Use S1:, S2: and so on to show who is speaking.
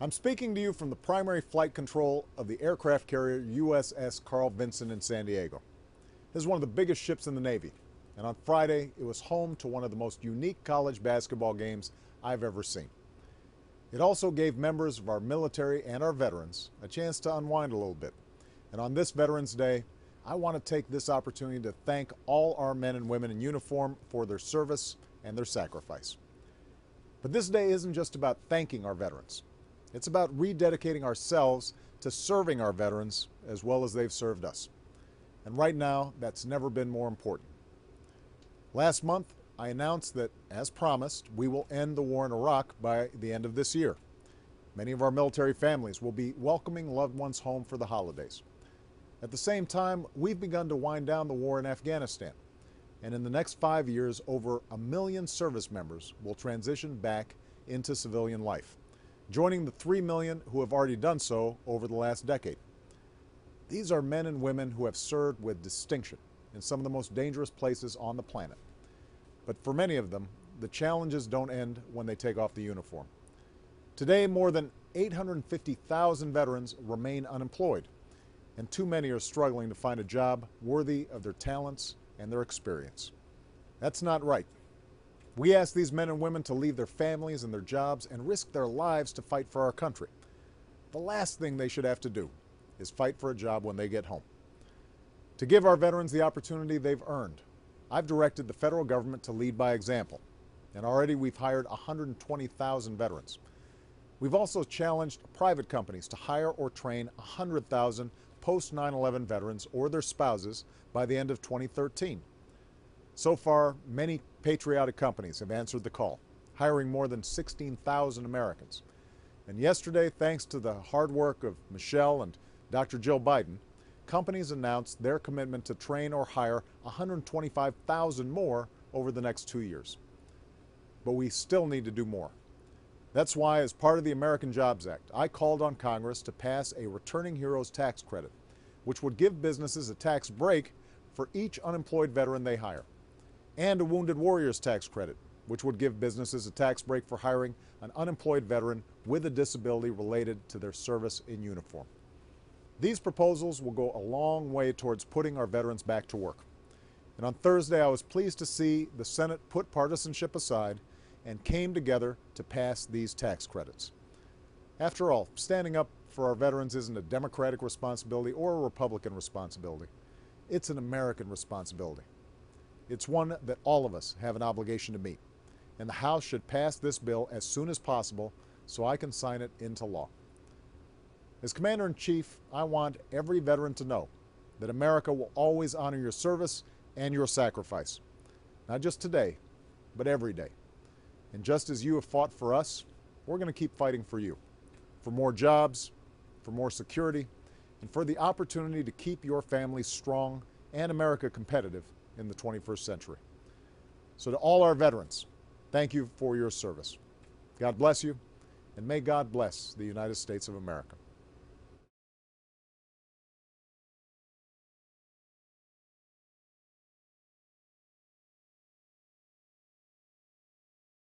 S1: I'm speaking to you from the primary flight control of the aircraft carrier USS Carl Vinson in San Diego. This is one of the biggest ships in the Navy, and on Friday it was home to one of the most unique college basketball games I've ever seen. It also gave members of our military and our veterans a chance to unwind a little bit. And on this Veterans Day, I want to take this opportunity to thank all our men and women in uniform for their service and their sacrifice. But this day isn't just about thanking our veterans. It's about rededicating ourselves to serving our veterans as well as they've served us. And right now, that's never been more important. Last month, I announced that, as promised, we will end the war in Iraq by the end of this year. Many of our military families will be welcoming loved ones home for the holidays. At the same time, we've begun to wind down the war in Afghanistan. And in the next 5 years, over 1 million service members will transition back into civilian life, joining the 3 million who have already done so over the last decade. These are men and women who have served with distinction in some of the most dangerous places on the planet. But for many of them, the challenges don't end when they take off the uniform. Today, more than 850,000 veterans remain unemployed, and too many are struggling to find a job worthy of their talents and their experience. That's not right. We ask these men and women to leave their families and their jobs and risk their lives to fight for our country. The last thing they should have to do is fight for a job when they get home. To give our veterans the opportunity they've earned, I've directed the federal government to lead by example, and already we've hired 120,000 veterans. We've also challenged private companies to hire or train 100,000 post-9/11 veterans or their spouses by the end of 2013. So far, many patriotic companies have answered the call, hiring more than 16,000 Americans. And yesterday, thanks to the hard work of Michelle and Dr. Jill Biden, companies announced their commitment to train or hire 125,000 more over the next 2 years. But we still need to do more. That's why, as part of the American Jobs Act, I called on Congress to pass a Returning Heroes tax credit, which would give businesses a tax break for each unemployed veteran they hire, and a Wounded Warriors tax credit, which would give businesses a tax break for hiring an unemployed veteran with a disability related to their service in uniform. These proposals will go a long way towards putting our veterans back to work. And on Thursday, I was pleased to see the Senate put partisanship aside and came together to pass these tax credits. After all, standing up for our veterans isn't a Democratic responsibility or a Republican responsibility. It's an American responsibility. It's one that all of us have an obligation to meet. And the House should pass this bill as soon as possible so I can sign it into law. As Commander-in-Chief, I want every veteran to know that America will always honor your service and your sacrifice. Not just today, but every day. And just as you have fought for us, we're going to keep fighting for you. For more jobs, for more security, and for the opportunity to keep your families strong and America competitive in the 21st century. So to all our veterans, thank you for your service. God bless you, and may God bless the United States of America.